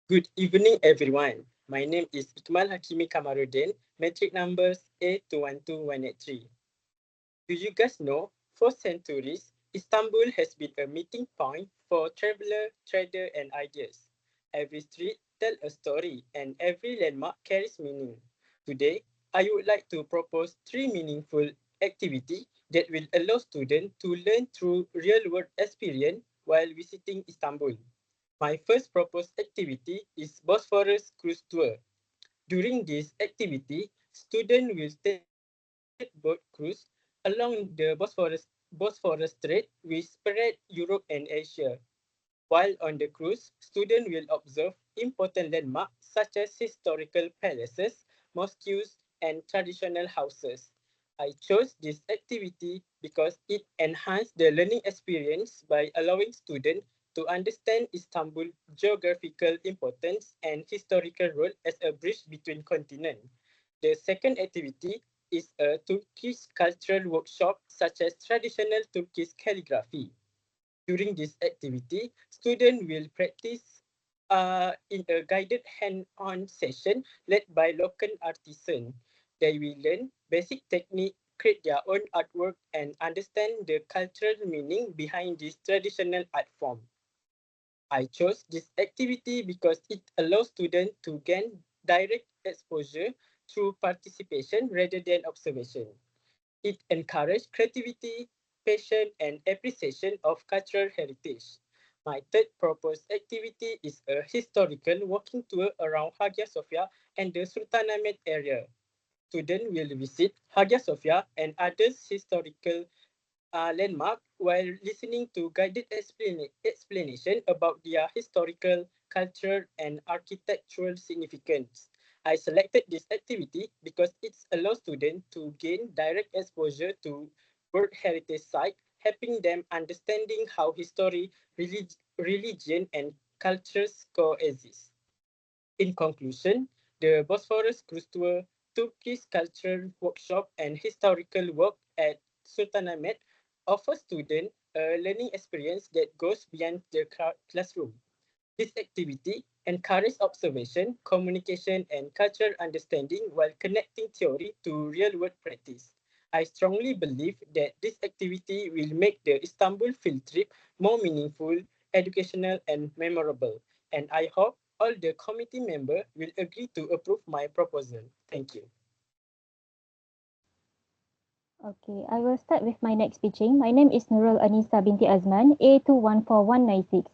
Good evening, everyone. My name is Ikmal Hakimi Kamaruddin, metric numbers A212183. Do you guys know, for centuries, Istanbul has been a meeting point for traveler, trader, and ideas. Every street tells a story, and every landmark carries meaning. Today, I would like to propose three meaningful activities that will allow students to learn through real-world experience while visiting Istanbul. My first proposed activity is Bosphorus Cruise Tour. During this activity, students will take boat cruise along the Bosphorus Strait which spread Europe and Asia. While on the cruise, students will observe important landmarks such as historical palaces, mosques, and traditional houses. I chose this activity because it enhanced the learning experience by allowing students to understand Istanbul's geographical importance and historical role as a bridge between continents. The second activity is a Turkish cultural workshop such as traditional Turkish calligraphy. During this activity, students will practice in a guided hand-on session led by local artisans. They will learn basic technique, create their own artwork, and understand the cultural meaning behind this traditional art form. I chose this activity because it allows students to gain direct exposure through participation rather than observation. It encourages creativity, passion, and appreciation of cultural heritage. My third proposed activity is a historical walking tour around Hagia Sophia and the Sultanahmet area. Students will visit Hagia Sophia and other historical landmark while listening to guided explanation about their historical, cultural, and architectural significance. I selected this activity because it allows students to gain direct exposure to World Heritage Site, helping them understanding how history, religion, and cultures coexist. In conclusion, the Bosphorus Cruise Tour, Turkish Cultural Workshop, and Historical Work at Sultanahmet offer students a learning experience that goes beyond the classroom. This activity encourages observation, communication, and cultural understanding while connecting theory to real-world practice. I strongly believe that this activity will make the Istanbul field trip more meaningful, educational, and memorable. And I hope all the committee members will agree to approve my proposal. Thank you. Okay, I will start with my next pitching. My name is Nurul Anisa binti Azman, A214196.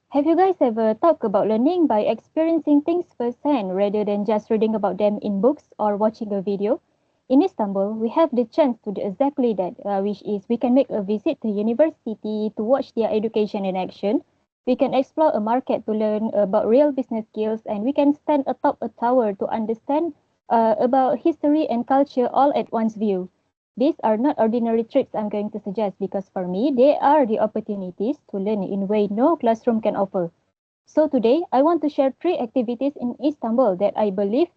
Have you guys ever talked about learning by experiencing things firsthand rather than just reading about them in books or watching a video? In Istanbul, we have the chance to do exactly that, which is we can make a visit to university to watch their education in action. We can explore a market to learn about real business skills, and we can stand atop a tower to understand about history and culture all at once view. These are not ordinary trips I'm going to suggest because for me, they are the opportunities to learn in a way no classroom can offer. So today, I want to share three activities in Istanbul that I believe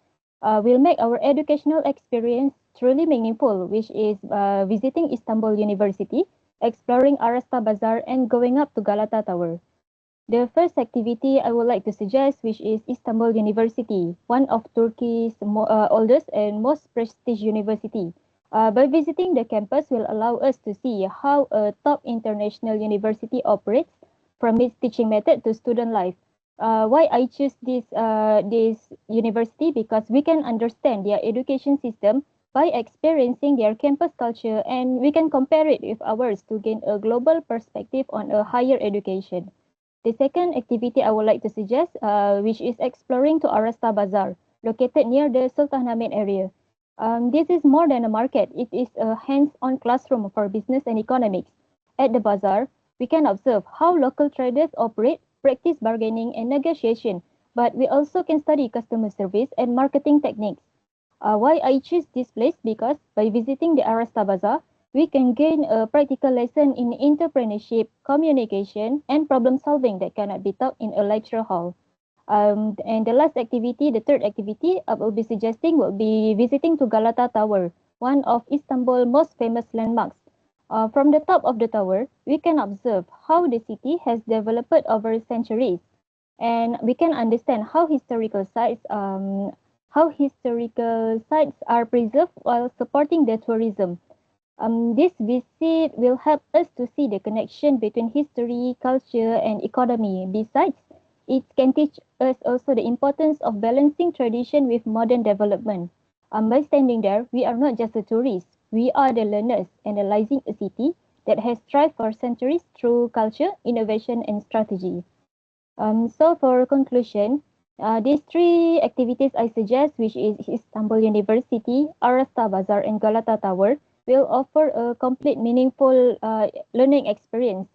will make our educational experience truly meaningful, which is visiting Istanbul University, exploring Arasta Bazaar, and going up to Galata Tower. The first activity I would like to suggest, which is Istanbul University, one of Turkey's oldest and most prestigious university. By visiting the campus will allow us to see how a top international university operates, from its teaching method to student life. Why I choose this university? Because we can understand their education system by experiencing their campus culture, and we can compare it with ours to gain a global perspective on a higher education. The second activity I would like to suggest, which is exploring to Arasta Bazaar, located near the Sultanahmet area. This is more than a market. It is a hands-on classroom for business and economics. At the bazaar, we can observe how local traders operate, practice bargaining and negotiation, but we also can study customer service and marketing techniques. Why I choose this place? Because by visiting the Arasta Bazaar, we can gain a practical lesson in entrepreneurship, communication, and problem solving that cannot be taught in a lecture hall. And the last activity, the third activity I will be suggesting will be visiting to Galata Tower, one of Istanbul's most famous landmarks. From the top of the tower, we can observe how the city has developed over centuries. and we can understand how historical sites are preserved while supporting the tourism. This visit will help us to see the connection between history, culture, and economy. Besides, it can teach us also the importance of balancing tradition with modern development. By standing there, we are not just the tourists, we are the learners, analyzing a city that has thrived for centuries through culture, innovation, and strategy. So for conclusion, these three activities I suggest, which is Istanbul University, Arasta Bazaar, and Galata Tower, will offer a complete, meaningful learning experience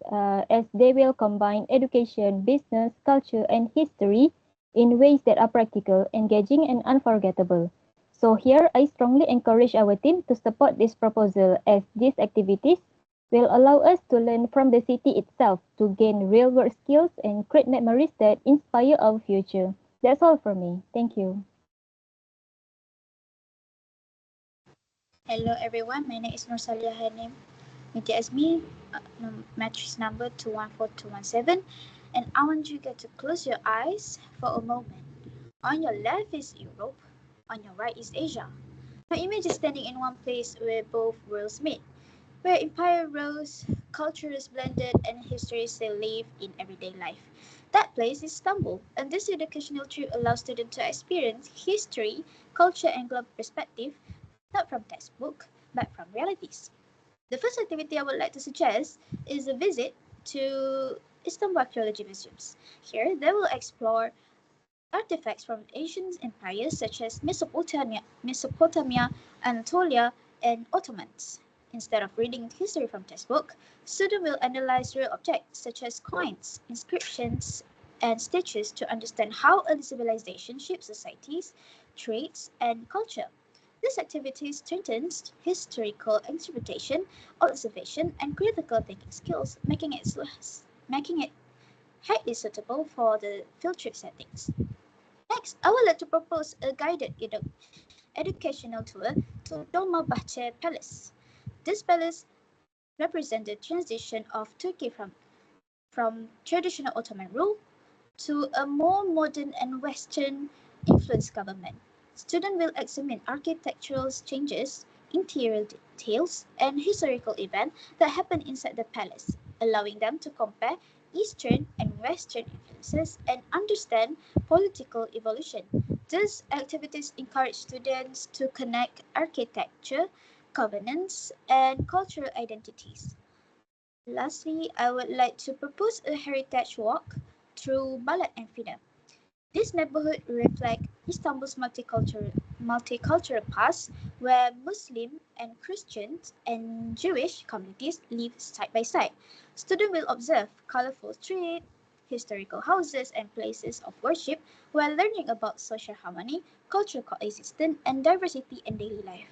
as they will combine education, business, culture, and history in ways that are practical, engaging, and unforgettable. So here, I strongly encourage our team to support this proposal as these activities will allow us to learn from the city itself to gain real world skills and create memories that inspire our future. That's all from me. Thank you. Hello everyone, my name is Nursalia Hanim Binti Azmi, matrix number 214217, and I want you guys to close your eyes for a moment. On your left is Europe, on your right is Asia. Now imagine standing in one place where both worlds meet, where empire rose, cultures blended, and history still live in everyday life. That place is Istanbul, and this educational trip allows students to experience history, culture, and global perspective, not from textbook, but from realities. The first activity I would like to suggest is a visit to Istanbul Archaeology Museums. Here, they will explore artifacts from ancient empires such as Mesopotamia, Anatolia, and Ottomans. Instead of reading history from textbook, students will analyze real objects such as coins, inscriptions, and statues to understand how early civilizations shaped societies, trades, and culture. This activity strengthens historical interpretation, observation, and critical thinking skills, making it highly suitable for the field trip settings. Next, I would like to propose a guided educational tour to Dolmabahce Palace. This palace represents the transition of Turkey from traditional Ottoman rule to a more modern and Western influenced government. Students will examine architectural changes, interior details, and historical events that happen inside the palace, allowing them to compare Eastern and Western influences and understand political evolution. These activities encourage students to connect architecture, governance, and cultural identities. Lastly, I would like to propose a heritage walk through Balat and Fida. This neighborhood reflects Istanbul's multicultural past, where Muslim and Christians and Jewish communities live side by side. Students will observe colorful streets, historical houses, and places of worship while learning about social harmony, cultural coexistence, and diversity in daily life.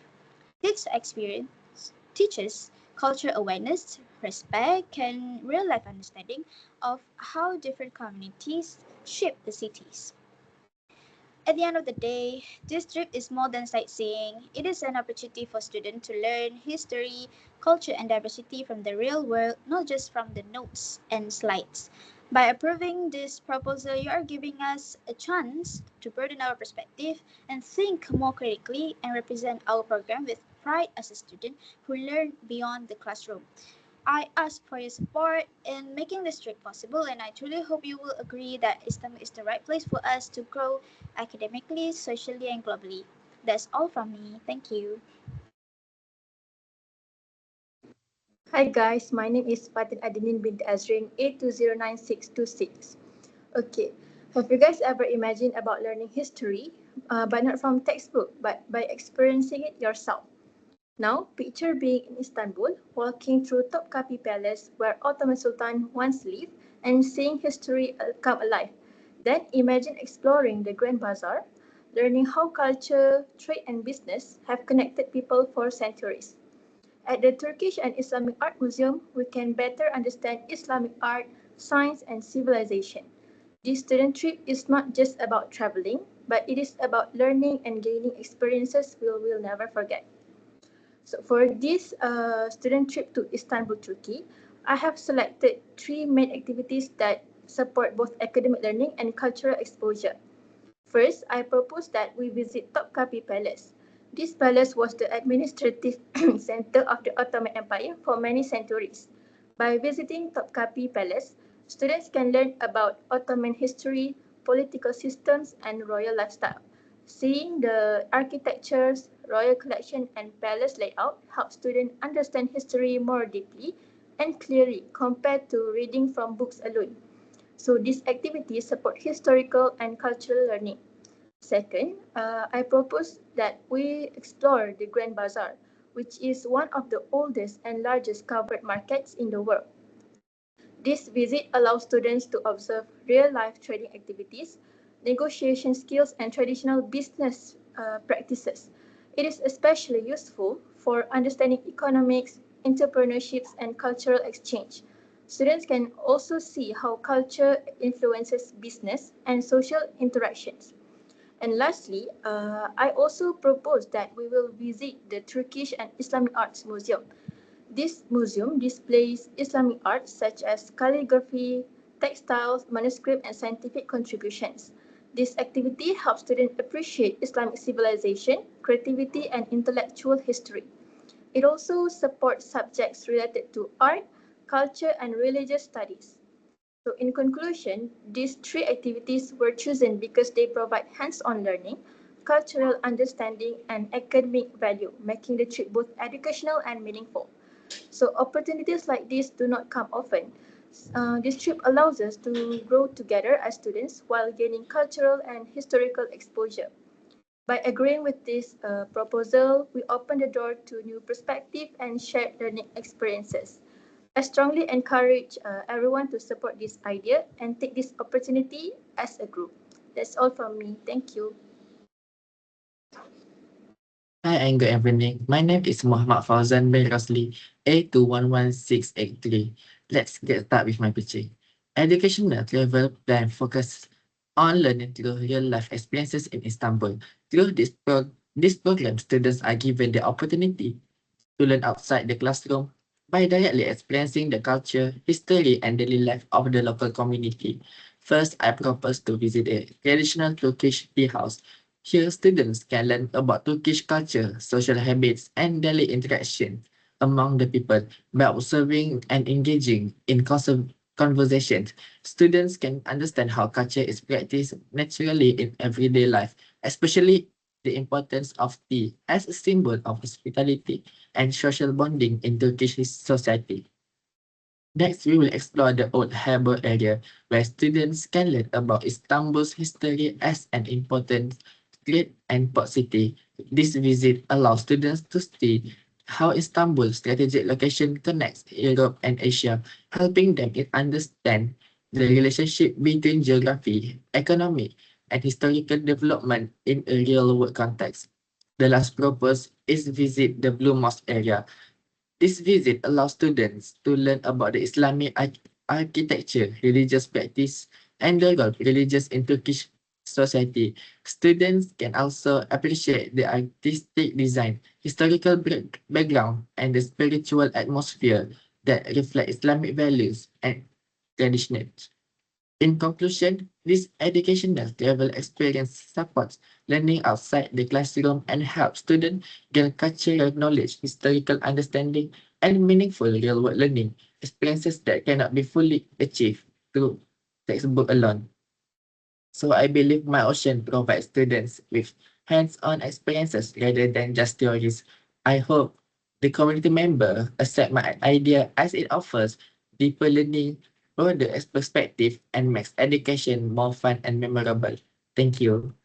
This experience teaches cultural awareness, respect, and real life understanding of how different communities shape the cities. At the end of the day, this trip is more than sightseeing. It is an opportunity for students to learn history, culture, and diversity from the real world, not just from the notes and slides. By approving this proposal, you are giving us a chance to broaden our perspective and think more critically and represent our program with pride as a student who learn beyond the classroom. I ask for your support in making this trip possible, and I truly hope you will agree that Istanbul is the right place for us to grow academically, socially, and globally. That's all from me. Thank you. Hi guys, my name is Fatin Adinin bint Azrin, 82096226. Okay, have you guys ever imagined about learning history, but not from textbook, but by experiencing it yourself? Now, picture being in Istanbul, walking through Topkapi Palace where Ottoman Sultan once lived and seeing history come alive. Then imagine exploring the Grand Bazaar, learning how culture, trade and business have connected people for centuries. At the Turkish and Islamic Art Museum, we can better understand Islamic art, science, and civilization. This student trip is not just about traveling, but it is about learning and gaining experiences we will never forget. So for this student trip to Istanbul, Turkey, I have selected three main activities that support both academic learning and cultural exposure. First, I propose that we visit Topkapi Palace. This palace was the administrative center of the Ottoman Empire for many centuries. By visiting Topkapi Palace, students can learn about Ottoman history, political systems, and royal lifestyle. Seeing the architectures, royal collection, and palace layout helps students understand history more deeply and clearly compared to reading from books alone. So these activities support historical and cultural learning. Second, I propose that we explore the Grand Bazaar, which is one of the oldest and largest covered markets in the world. This visit allows students to observe real-life trading activities, negotiation skills, and traditional business practices. It is especially useful for understanding economics, entrepreneurships, and cultural exchange. Students can also see how culture influences business and social interactions. And lastly, I also propose that we will visit the Turkish and Islamic Arts Museum. This museum displays Islamic art such as calligraphy, textiles, manuscript, and scientific contributions. This activity helps students appreciate Islamic civilization, creativity, and intellectual history. It also supports subjects related to art, culture, and religious studies. So, in conclusion, these three activities were chosen because they provide hands on learning, cultural understanding, and academic value, making the trip both educational and meaningful. So opportunities like this do not come often. This trip allows us to grow together as students while gaining cultural and historical exposure. By agreeing with this proposal, we open the door to new perspective and shared learning experiences. I strongly encourage everyone to support this idea and take this opportunity as a group. That's all from me. Thank you. Hi and good evening. My name is Muhammad Fauzan bin Rosli, A211683. Let's get started with my pitching. Educational travel plan focus on learning through real-life experiences in Istanbul. Through this program, students are given the opportunity to learn outside the classroom by directly experiencing the culture, history, and daily life of the local community. First, I propose to visit a traditional Turkish tea house. Here, students can learn about Turkish culture, social habits, and daily interaction among the people by observing and engaging in conversations. Students can understand how culture is practiced naturally in everyday life, especially the importance of tea as a symbol of hospitality and social bonding in Turkish society. Next, we will explore the Old Harbour area, where students can learn about Istanbul's history as an important trade and port city. This visit allows students to see how Istanbul's strategic location connects Europe and Asia, helping them understand the relationship between geography, economic, and historical development in a real-world context. The last purpose is visit the Blue Mosque area. This visit allows students to learn about the Islamic architecture, religious practice, and the role of religious in Turkish society. Students can also appreciate the artistic design, historical background, and the spiritual atmosphere that reflect Islamic values and traditions. In conclusion, this educational travel experience supports learning outside the classroom and helps students gain cultural knowledge, historical understanding, and meaningful real-world learning experiences that cannot be fully achieved through textbook alone. So I believe my ocean provides students with hands-on experiences rather than just theories. I hope the community member accept my idea as it offers deeper learning, broader perspective, and makes education more fun and memorable. Thank you.